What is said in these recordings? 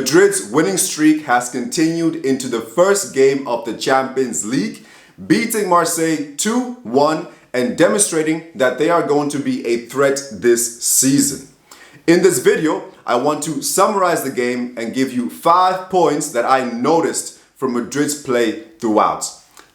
Madrid's winning streak has continued into the first game of the Champions League, beating Marseille 2-1 and demonstrating that they are going to be a threat this season. In this video, I want to summarize the game and give you 5 points that I noticed from Madrid's play throughout.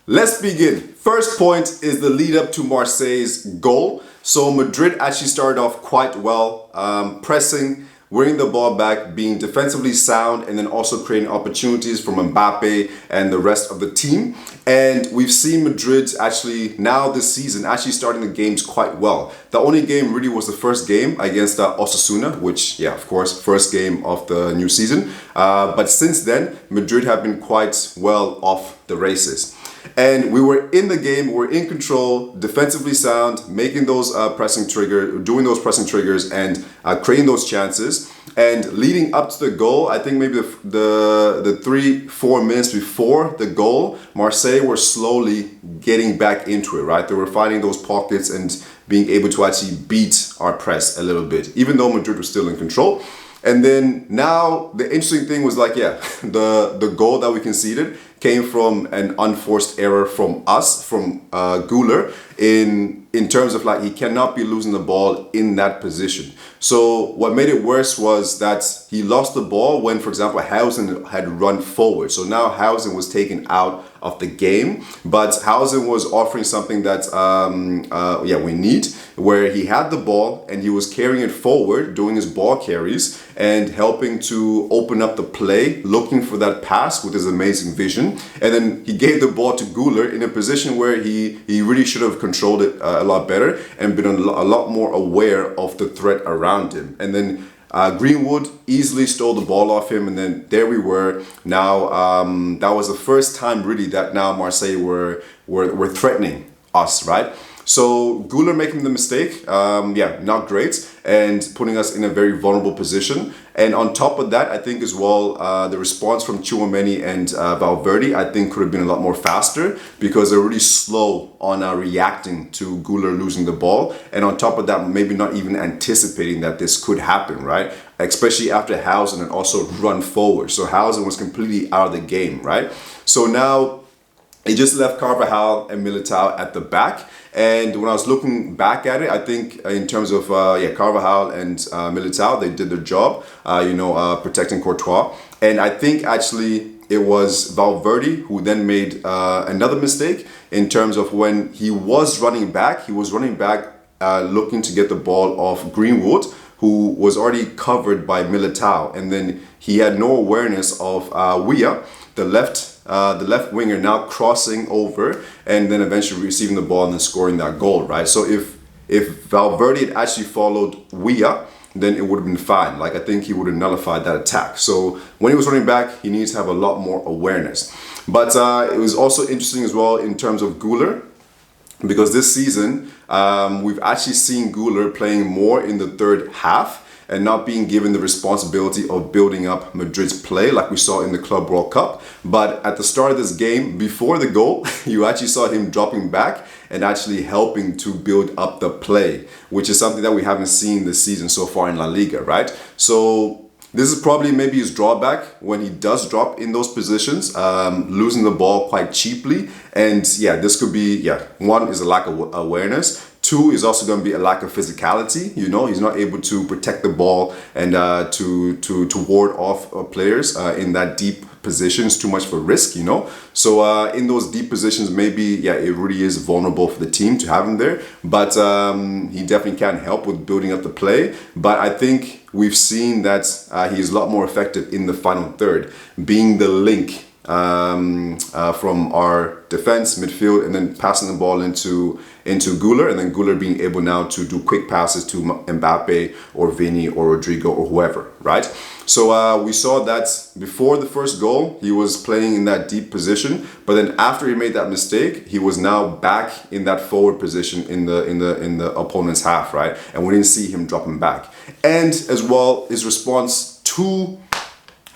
Let's begin. First point is the lead up to Marseille's goal. So Madrid actually started off quite well, pressing, winning the ball back, being defensively sound, and then also creating opportunities from Mbappe and the rest of the team. And we've seen Madrid actually now this season actually starting the games quite well. The only game really was the first game against Osasuna, which, yeah, of course, first game of the new season. But since then, Madrid have been quite well off the races. And we were in the game, we were in control, defensively sound, making those doing those pressing triggers and creating those chances. And leading up to the goal, I think maybe the 3-4 minutes before the goal, Marseille were slowly getting back into it, right? They were finding those pockets and being able to actually beat our press a little bit, even though Madrid was still in control. And then now the interesting thing was like, yeah, the goal that we conceded came from an unforced error from us, from Güler, in terms of like he cannot be losing the ball in that position. So what made it worse was that he lost the ball when, for example, Huijsen had run forward. So now Huijsen was taken out of the game, but Huijsen was offering something that we need, where he had the ball and he was carrying it forward, doing his ball carries and helping to open up the play, looking for that pass with his amazing vision. And then he gave the ball to Güler in a position where he really should have controlled it a lot better and been a lot more aware of the threat around him. And then Greenwood easily stole the ball off him, and then there we were. Now that was the first time really that now Marseille were threatening us, right? So Güler making the mistake, not great, and putting us in a very vulnerable position. And on top of that, I think as well, the response from Tchouaméni and Valverde, I think could have been a lot more faster because they're really slow on reacting to Güler losing the ball. And on top of that, maybe not even anticipating that this could happen, right? Especially after Huijsen had also run forward. So Huijsen was completely out of the game, right? So now it just left Carvajal and Militao at the back. And when I was looking back at it, I think in terms of Carvajal and Militao, they did their job, protecting Courtois. And I think actually it was Valverde who then made another mistake in terms of when he was running back. He was running back looking to get the ball off Greenwood, who was already covered by Militao. And then he had no awareness of Güler, the left winger, now crossing over and then eventually receiving the ball and then scoring that goal, right? So if Valverde had actually followed Güler, then it would have been fine. Like, I think he would have nullified that attack. So when he was running back, he needs to have a lot more awareness. But it was also interesting as well in terms of Güler, because this season we've actually seen Güler playing more in the third half and not being given the responsibility of building up Madrid's play like we saw in the Club World Cup. But at the start of this game, before the goal, you actually saw him dropping back and actually helping to build up the play, which is something that we haven't seen this season so far in La Liga, right? So this is probably maybe his drawback when he does drop in those positions, losing the ball quite cheaply. And yeah, this could be, one is a lack of awareness. 2 is also going to be a lack of physicality. You know, he's not able to protect the ball and to ward off players in that deep position. It's too much for risk, you know. So in those deep positions, maybe, it really is vulnerable for the team to have him there. But he definitely can help with building up the play. But I think we've seen that he is a lot more effective in the final third, being the link from our defense, midfield, and then passing the ball into Güler, and then Güler being able now to do quick passes to Mbappe or Vini or Rodrygo or whoever, right? So we saw that before the first goal, he was playing in that deep position, but then after he made that mistake, he was now back in that forward position in the opponent's half, right? And we didn't see him dropping back. And as well, his response to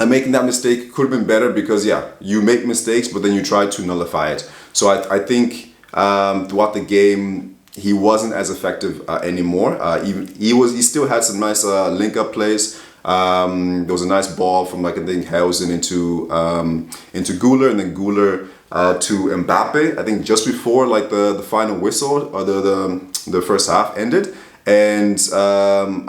making that mistake could have been better because, you make mistakes, but then you try to nullify it. So I think throughout the game, he wasn't as effective anymore. He still had some nice link-up plays. There was a nice ball from like I think Huijsen into Güler, and then Güler to Mbappe. I think just before like the final whistle or the first half ended. And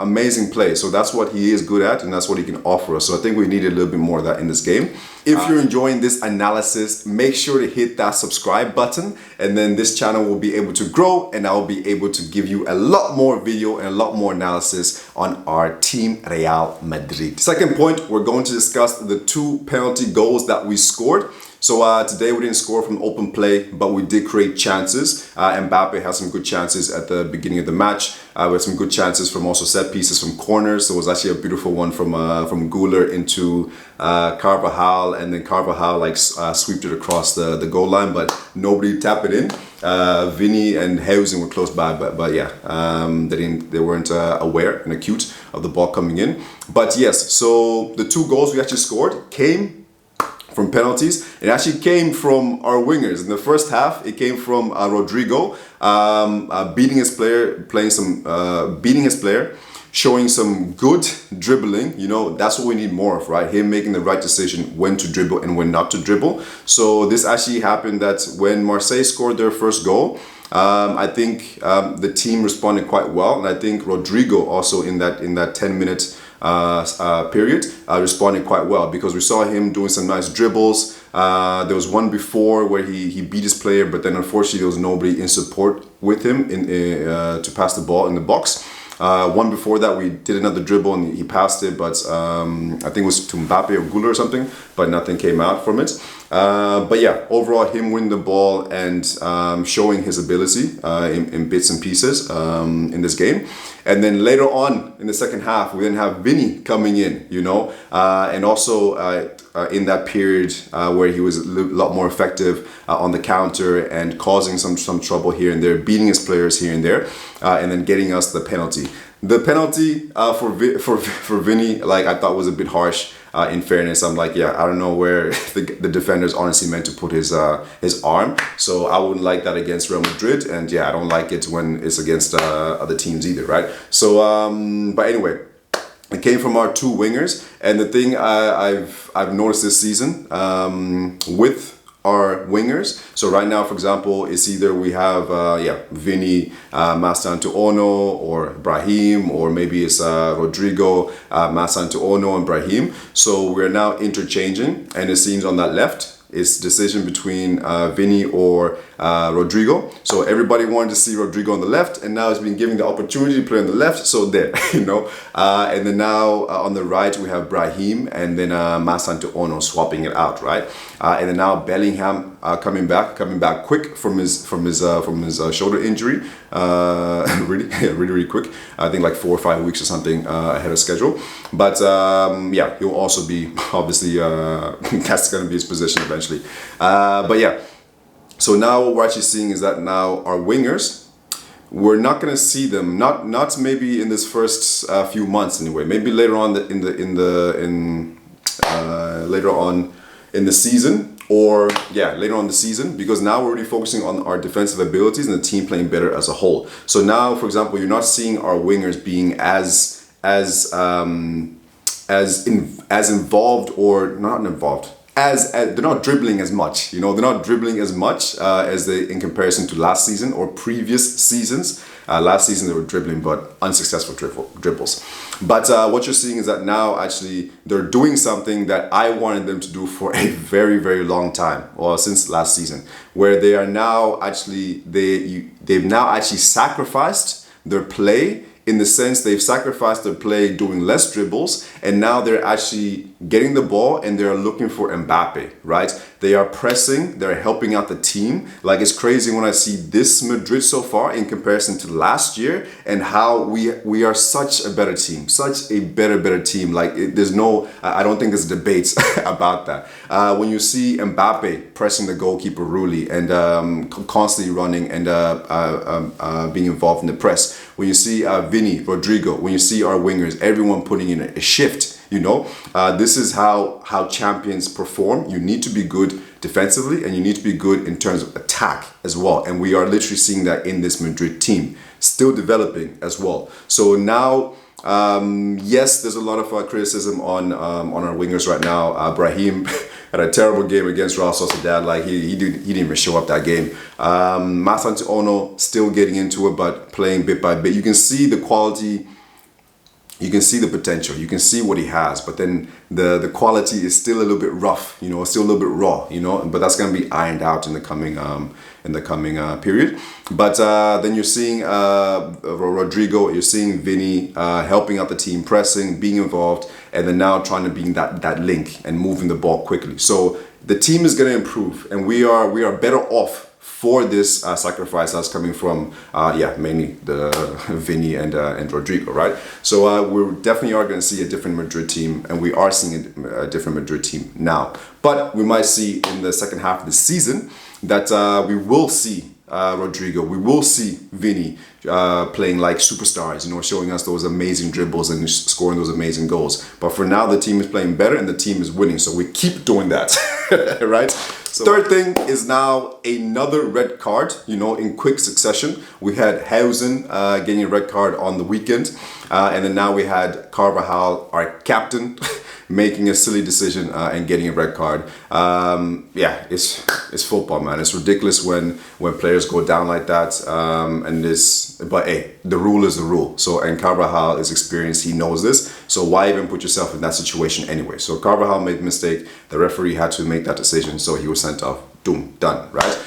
amazing play. So that's what he is good at, and that's what he can offer us. So I think we needed a little bit more of that in this game. If you're enjoying this analysis, make sure to hit that subscribe button, and then this channel will be able to grow, and I'll be able to give you a lot more video and a lot more analysis on our team Real Madrid. Second point, we're going to discuss the 2 penalty goals that we scored. So today we didn't score from open play, but we did create chances. Mbappe had some good chances at the beginning of the match. We had some good chances from also set pieces from corners. There was actually a beautiful one from Güler into Carvajal, and then Carvajal like sweeped it across the goal line, but nobody tapped it in. Vini and Huijsen were close by, but yeah, they weren't aware and acute of the ball coming in. But yes, so the 2 goals we actually scored came from penalties. It actually came from our wingers. In the first half, it came from Rodrygo beating his player, showing some good dribbling. You know, that's what we need more of, right? Him making the right decision when to dribble and when not to dribble. So this actually happened that when Marseille scored their first goal, I think the team responded quite well, and I think Rodrygo also in that 10-minute period responded quite well, because we saw him doing some nice dribbles. There was one before where he beat his player, but then unfortunately there was nobody in support with him to pass the ball in the box. One before that we did another dribble and he passed it, but I think it was to Mbappe or Güler or something, but nothing came out from it. But yeah, overall him winning the ball and showing his ability in bits and pieces in this game. And then later on in the second half, we then have Vini coming in, you know, and also in that period where he was a lot more effective on the counter and causing some trouble here and there, beating his players here and there, and then getting us the penalty. The penalty for Vini, like I thought was a bit harsh. In fairness, I'm like, yeah, I don't know where the defender's honestly meant to put his arm. So I wouldn't like that against Real Madrid, and yeah, I don't like it when it's against other teams either, right? So, but anyway, it came from our 2 wingers, and the thing I've noticed this season with our wingers. So right now, for example, it's either we have Vini, Mastantuono, or Brahim, or maybe it's Rodrygo, Mastantuono, and Brahim. So we're now interchanging, and it seems on that left it's decision between Vini or Rodrygo. So everybody wanted to see Rodrygo on the left, and now it's been given the opportunity to play on the left, so there, you know. And then now on the right we have Brahim, and then Mastantuono swapping it out, right? And then now Bellingham coming back quick from his shoulder injury, really quick. I think like 4 or 5 weeks or something ahead of schedule. But yeah, he'll also be obviously that's going to be his position eventually. But yeah, so now what we're actually seeing is that now our wingers, we're not going to see them, not maybe in this first few months anyway. Maybe later on later on in the season, or yeah, later on in the season, because now we're really focusing on our defensive abilities and the team playing better as a whole. So now, for example, you're not seeing our wingers being as involved, or not involved, as they're not dribbling as much, you know, they're not dribbling as much as they, in comparison to last season or previous seasons. Last season they were dribbling, but unsuccessful dribbles. But what you're seeing is that now actually they're doing something that I wanted them to do for a very long time, or since last season, where they are now actually, they've now actually sacrificed their play, in the sense they've sacrificed their play doing less dribbles, and now they're actually getting the ball and they're looking for Mbappe, right? They are pressing, they're helping out the team. Like, it's crazy when I see this Madrid so far in comparison to last year, and how we are such a better team, such a better team. Like, there's no, I don't think there's debates about that. When you see Mbappe pressing the goalkeeper Rulli and constantly running and being involved in the press, when you see Vini, Rodrygo, when you see our wingers, everyone putting in a shift, you know, this is how champions perform. You need to be good defensively, and you need to be good in terms of attack as well. And we are literally seeing that in this Madrid team, still developing as well. So now Yes, there's a lot of criticism on our wingers right now. Brahim had a terrible game against Real Sociedad. Like he didn't even show up that game. Masante Ono still getting into it, but playing bit by bit. You can see the quality. You can see the potential. You can see what he has, but then the quality is still a little bit rough. You know, still a little bit raw. You know, but that's gonna be ironed out in the coming period. But then you're seeing Rodrygo, you're seeing Vinny helping out the team, pressing, being involved, and then now trying to be that link and moving the ball quickly. So the team is going to improve, and we are better off for this sacrifice that's coming from mainly the Vinny and Rodrygo, right? So we definitely are going to see a different Madrid team, and we are seeing a different Madrid team now. But we might see in the second half of the season that we will see Rodrygo, we will see Vinny playing like superstars, you know, showing us those amazing dribbles and scoring those amazing goals. But for now, the team is playing better and the team is winning, so we keep doing that, right? So third thing is now another red card, you know, in quick succession. We had Huijsen getting a red card on the weekend, and then now we had Carvajal, our captain, making a silly decision and getting a red card. It's football, man. It's ridiculous when players go down like that. But hey, the rule is the rule. So, and Carvajal is experienced. He knows this. So why even put yourself in that situation anyway? So Carvajal made a mistake. The referee had to make that decision. So he was sent off. Boom, done, right?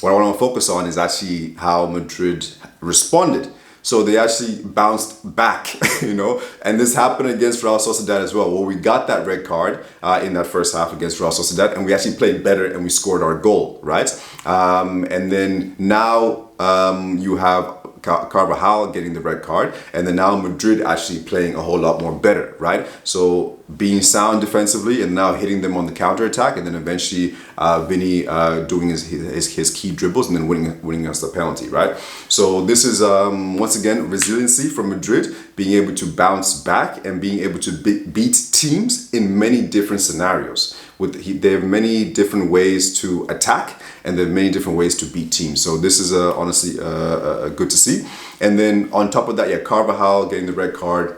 What I want to focus on is actually how Madrid responded. So they actually bounced back, you know, and this happened against Real Sociedad as well. Well, we got that red card in that first half against Real Sociedad, and we actually played better and we scored our goal, right? And then now you have Carvajal getting the red card, and then now Madrid actually playing a whole lot more better, right? So being sound defensively and now hitting them on the counter attack, and then eventually Vinny doing his key dribbles and then winning us the penalty, right? So this is once again resiliency from Madrid, being able to bounce back and being able to beat teams in many different scenarios. They have many different ways to attack, and there are many different ways to beat teams. So this is honestly good to see. And then on top of that, yeah, Carvajal getting the red card.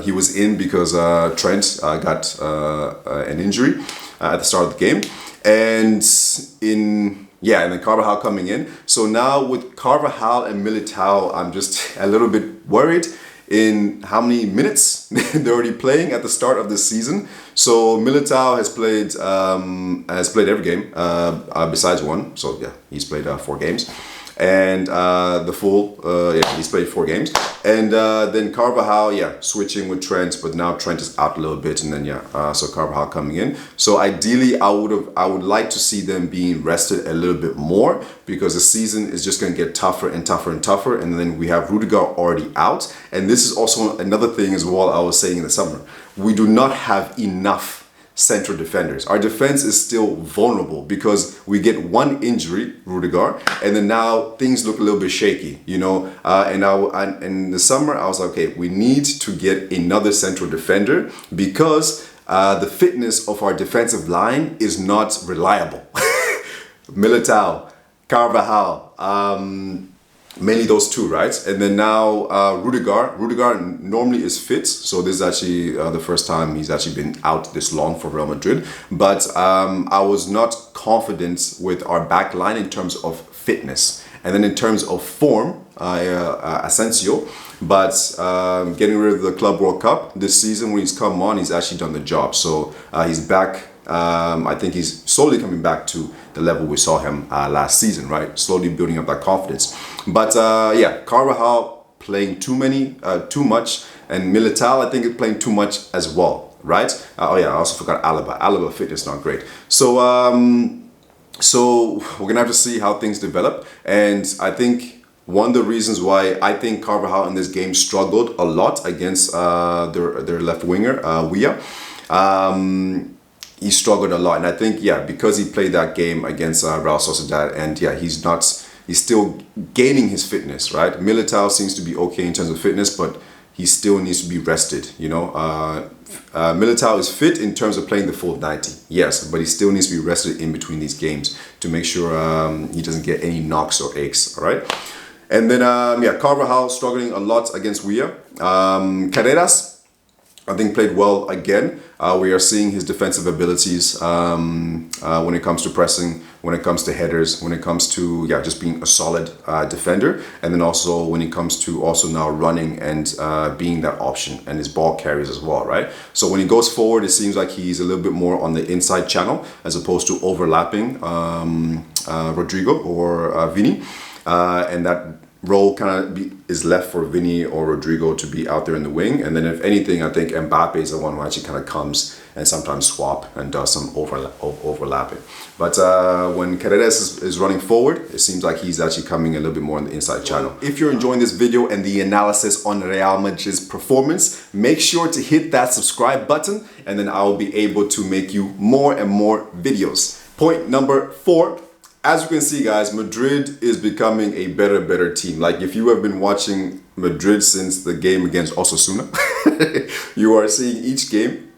He was in because Trent got an injury at the start of the game, and then Carvajal coming in. So now with Carvajal and Militao, I'm just a little bit worried in how many minutes they're already playing at the start of the season. So Militao has played every game besides one. So yeah, he's played 4 games. And he's played 4 games. And then Carvajal, switching with Trent, but now Trent is out a little bit, and then so Carvajal coming in. So ideally, I would like to see them being rested a little bit more, because the season is just going to get tougher and tougher and tougher. And then we have Rodrygo already out, and this is also another thing as well. I was saying in the summer, we do not have enough central defenders. Our defense is still vulnerable because we get one injury, Rodrygo, and then now things look a little bit shaky, you know. And in the summer, I was like, okay, we need to get another central defender because the fitness of our defensive line is not reliable. Militao, Carvajal, mainly those two, right? And then now Rodrygo normally is fit, so this is actually the first time he's actually been out this long for Real Madrid. But I was not confident with our back line in terms of fitness, and then in terms of form, Asensio. But getting rid of the Club World Cup this season, when he's come on, he's actually done the job. So he's back. I think he's slowly coming back to the level we saw him last season, right? Slowly building up that confidence. But Carvajal playing too much, and Militao I think is playing too much as well, right? I also forgot Alaba. Alaba fitness not great. So we're gonna have to see how things develop, and I think one of the reasons why I think Carvajal in this game struggled a lot against their left winger, Weah. He struggled a lot, and I think because he played that game against Real Sociedad, and he's still gaining his fitness, right? Militao seems to be okay in terms of fitness, but he still needs to be rested, you know. Militao is fit in terms of playing the full 90, yes, but he still needs to be rested in between these games to make sure he doesn't get any knocks or aches, all right? And then, yeah, Carvajal struggling a lot against Weah. Carreras, I think, played well again. We are seeing his defensive abilities when it comes to pressing, when it comes to headers, when it comes to, yeah, just being a solid defender. And then also when it comes to also now running and being that option, and his ball carries as well, right? So when he goes forward, it seems like he's a little bit more on the inside channel as opposed to overlapping Rodrygo or Vini. And that role kind of is left for Vini or Rodrygo to be out there in the wing. And then if anything, I think Mbappe is the one who actually kind of comes and sometimes swap and does some overlapping. But when Carreras is running forward, it seems like he's actually coming a little bit more on the inside channel. If you're enjoying this video and the analysis on Real Madrid's performance, make sure to hit that subscribe button, and then I will be able to make you more and more videos. Point number 4. As you can see, guys, Madrid is becoming a better team. Like, if you have been watching Madrid since the game against Osasuna, you are seeing each game,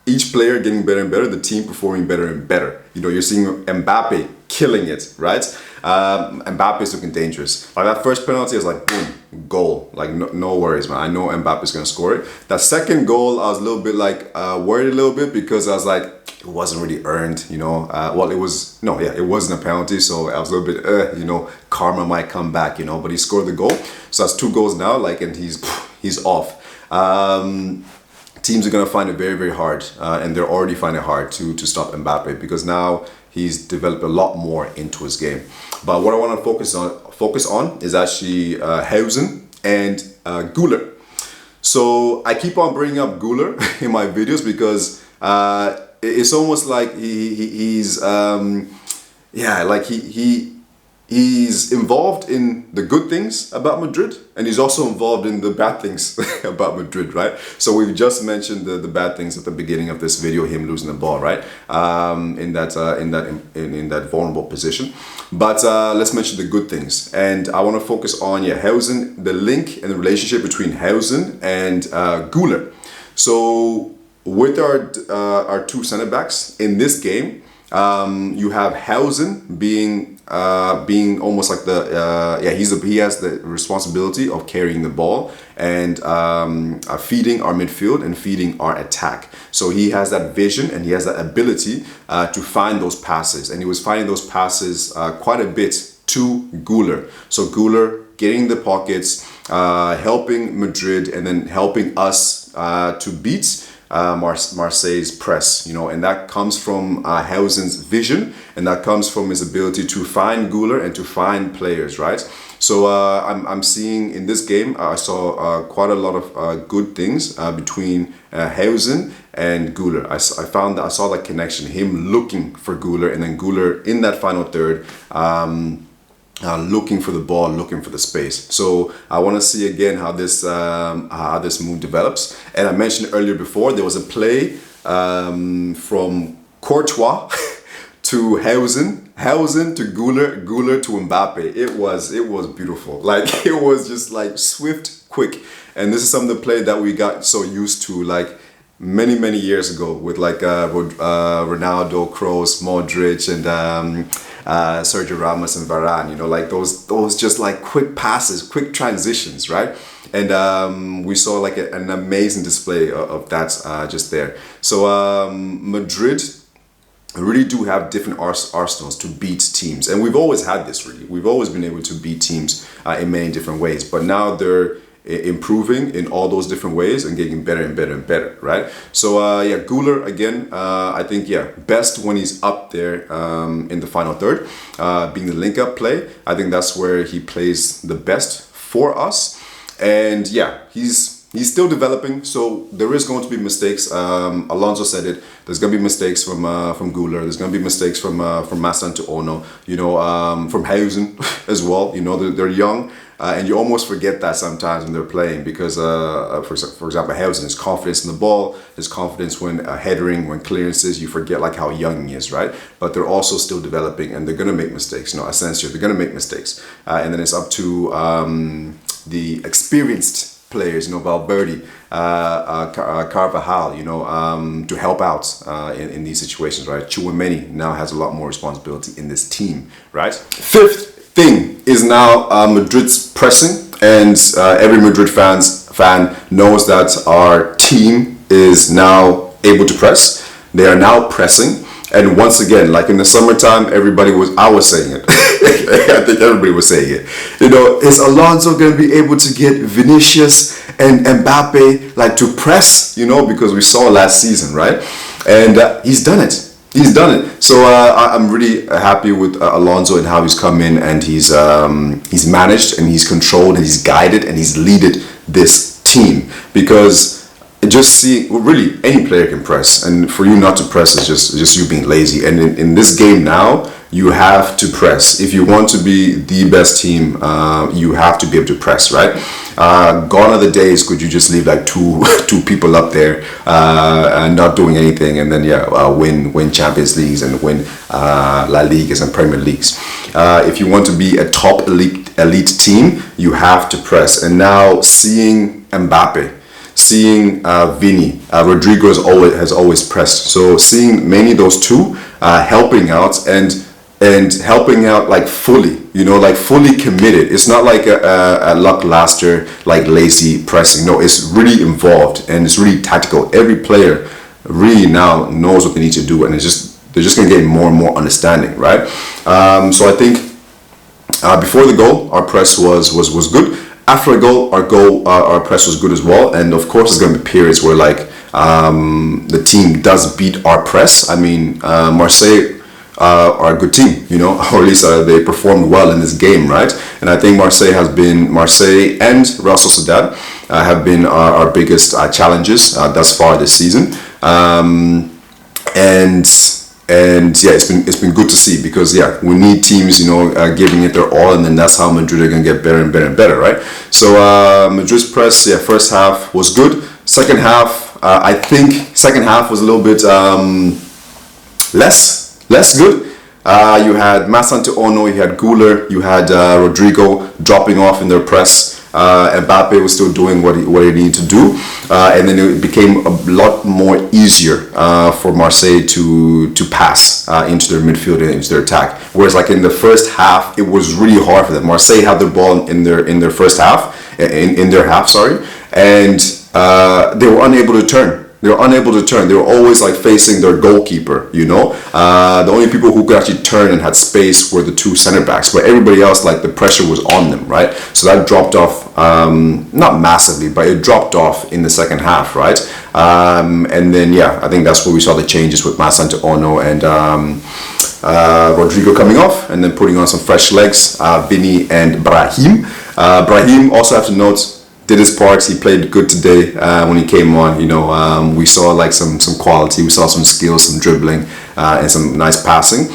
each player getting better and better, the team performing better and better. You know, you're seeing Mbappe killing it, right? Mbappe is looking dangerous. Like, that first penalty is like, boom, goal. Like, no worries, man. I know Mbappe is going to score it. That second goal, I was a little bit like worried a little bit, because I was like, it wasn't really earned, you know. Well, it was, no, yeah, it wasn't a penalty, so I was a little bit, you know, karma might come back, you know. But he scored the goal, so that's 2 goals now, like, and he's off. Teams are gonna find it very hard, and they're already finding it hard to stop Mbappe, because now he's developed a lot more into his game. But what I want to focus on is actually Huijsen and Güler. So I keep on bringing up Güler in my videos because it's almost like he's yeah, like he's involved in the good things about Madrid, and he's also involved in the bad things about Madrid, right? So we've just mentioned the bad things at the beginning of this video, him losing the ball, right? In that vulnerable position. But let's mention the good things, and I want to focus on, yeah, Huijsen, the link and the relationship between Huijsen and Güler. So with our 2 center backs in this game, you have Huijsen being almost like the yeah, he has the responsibility of carrying the ball and feeding our midfield and feeding our attack. So he has that vision and he has that ability to find those passes, and he was finding those passes quite a bit to Güler. So Güler getting the pockets, helping Madrid, and then helping us to beat Marseille's press, you know, and that comes from Huijsen's vision, and that comes from his ability to find Güler and to find players, right? So I'm seeing in this game, I saw quite a lot of good things between Huijsen and Güler. I saw that connection, him looking for Güler, and then Güler in that final third, looking for the ball, looking for the space. So I want to see again how this move develops. And I mentioned earlier before, there was a play from Courtois to Huijsen to Güler, Güler to Mbappe. It was beautiful. Like, it was just like swift, quick. And this is some of the play that we got so used to, like many years ago, with like Ronaldo, Kroos, Modric, and Sergio Ramos and Varane, you know, like those just like quick passes, quick transitions, right? And we saw like an amazing display of that just there. So Madrid really do have different arsenals to beat teams, and we've always had this. Really, we've always been able to beat teams in many different ways, but now they're improving in all those different ways and getting better and better and better, right? So yeah, Güler again, I think, yeah, best when he's up there in the final third, being the link up play. I think that's where he plays the best for us. And yeah, he's still developing, so there is going to be mistakes. Alonso said it. There's going to be mistakes from Güler. There's going to be mistakes from Massan to Ono. You know, from Huijsen as well. You know, they're young, and you almost forget that sometimes when they're playing, because, for example, Huijsen, his confidence in the ball, his confidence when headering, when clearances, you forget like how young he is, right? But they're also still developing, and they're going to make mistakes. You know, Asensio, they're going to make mistakes, and then it's up to the experienced players, you know, Valverde, Carvajal, you know, to help out in these situations, right? Tchouaméni now has a lot more responsibility in this team, right? Fifth thing is now Madrid's pressing, and every Madrid fan knows that our team is now able to press. They are now pressing, and once again, like in the summertime, I was saying it. I think everybody was saying it. You know, is Alonso going to be able to get Vinicius and Mbappe like to press? You know, because we saw last season, right? And he's done it. He's done it. So I'm really happy with Alonso and how he's come in, and he's managed and he's controlled and he's guided and he's leaded this team, because just see, really any player can press, and for you not to press is just you being lazy. And in this game now, you have to press. If you want to be the best team, you have to be able to press, right? Gone are the days could you just leave like two people up there and not doing anything, and then win Champions Leagues and win La Ligas and Premier Leagues. If you want to be a top elite team, you have to press. And now seeing Mbappe, seeing Vini, Rodrygo has always pressed. So seeing mainly those two helping out and helping out like fully, you know, like fully committed. It's not like a lackluster, like lazy pressing. No, it's really involved and it's really tactical. Every player really now knows what they need to do, and they're just gonna get more and more understanding, right? So I think before the goal, our press was good. After a goal, our press was good as well. And of course, there's going to be periods where like the team does beat our press. I mean, Marseille are a good team, you know, or at least they performed well in this game, right? And I think Marseille and Real Sociedad have been our biggest challenges thus far this season. And yeah, it's been good to see, because we need teams, you know, giving it their all, and then that's how Madrid are gonna get better and better and better, right? So Madrid's press, first half was good. Second half, I think second half was a little bit less good. You had Ono, you had Güler, you had Rodrygo dropping off in their press. Mbappe was still doing what he needed to do, and then it became a lot more easier for Marseille to pass into their midfield and into their attack. Whereas like in the first half, it was really hard for them. Marseille had the ball in their first half, in their half, sorry, and they were unable to turn. They were unable to turn. They were always like facing their goalkeeper, you know. The only people who could actually turn and had space were the two center backs, but everybody else, like the pressure was on them, right? So that dropped off, not massively, but it dropped off in the second half, right? And then I think that's where we saw the changes with Ono and Rodrygo coming off, and then putting on some fresh legs, Vini and Brahim. Brahim, also have to note, did his part. He played good today when he came on. You know, we saw like some quality. We saw some skills, some dribbling, and some nice passing.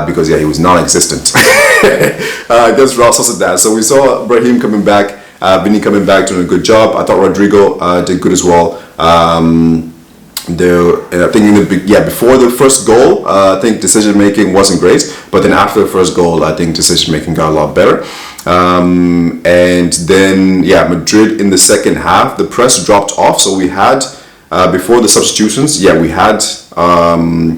Because he was non-existent against Real Sociedad. So we saw Brahim coming back, Vini coming back, doing a good job. I thought Rodrygo did good as well. I think before the first goal, I think decision making wasn't great, but then after the first goal, I think decision making got a lot better. And then Madrid in the second half, the press dropped off. So we had before the substitutions, we had Ono,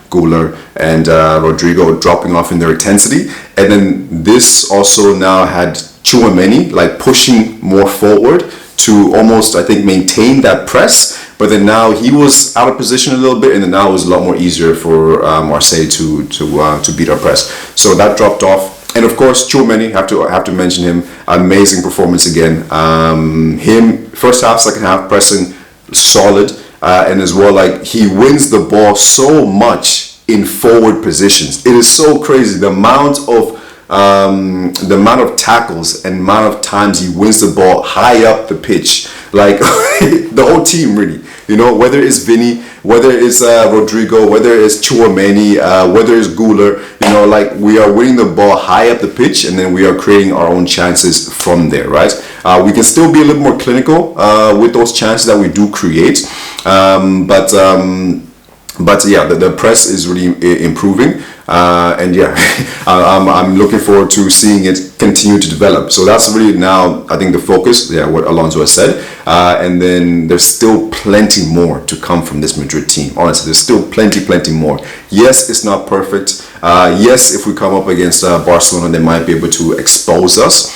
Güler, and Rodrygo dropping off in their intensity, and then this also now had Tchouaméni like pushing more forward to almost, I think, maintain that press. But then now he was out of position a little bit, and then now it was a lot more easier for Marseille to beat our press. So that dropped off. And of course, Tchouaméni, have to mention him. Amazing performance again. Him first half, second half pressing solid, and as well, like he wins the ball so much in forward positions. It is so crazy the amount of tackles and amount of times he wins the ball high up the pitch. Like the whole team, really. You know, whether it's Vini, whether it's Rodrygo, whether it's Tchouaméni, whether it's Güler, you know, like we are winning the ball high up the pitch, and then we are creating our own chances from there, right? We can still be a little more clinical with those chances that we do create, but the press is really improving. And yeah, I'm looking forward to seeing it continue to develop. So that's really now, I think, the focus. Yeah, what Alonso has said. And then there's still plenty more to come from this Madrid team. Honestly, there's still plenty more. Yes, it's not perfect. Yes, if we come up against Barcelona, they might be able to expose us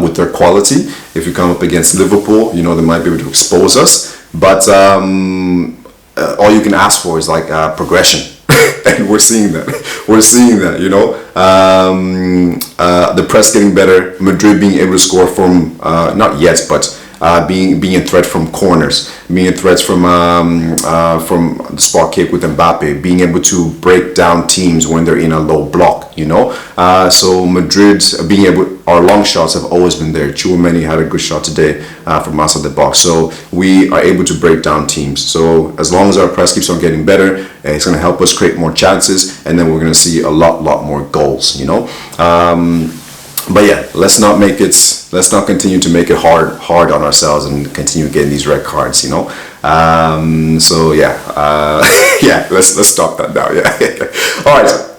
with their quality. If we come up against Liverpool, you know, they might be able to expose us. But all you can ask for is like progression. And we're seeing that. We're seeing that, you know. The press getting better. Madrid being able to score from, not yet, but being a threat from corners, being a threat from the spot kick with Mbappe, being able to break down teams when they're in a low block, you know. So Madrid being able, our long shots have always been there. Tchouaméni had a good shot today from outside the box. So we are able to break down teams. So as long as our press keeps on getting better, it's going to help us create more chances, and then we're going to see a lot more goals, you know. But yeah, let's not continue to make it hard on ourselves and continue getting these red cards, you know. So yeah, yeah, let's stop that now. Yeah. All right.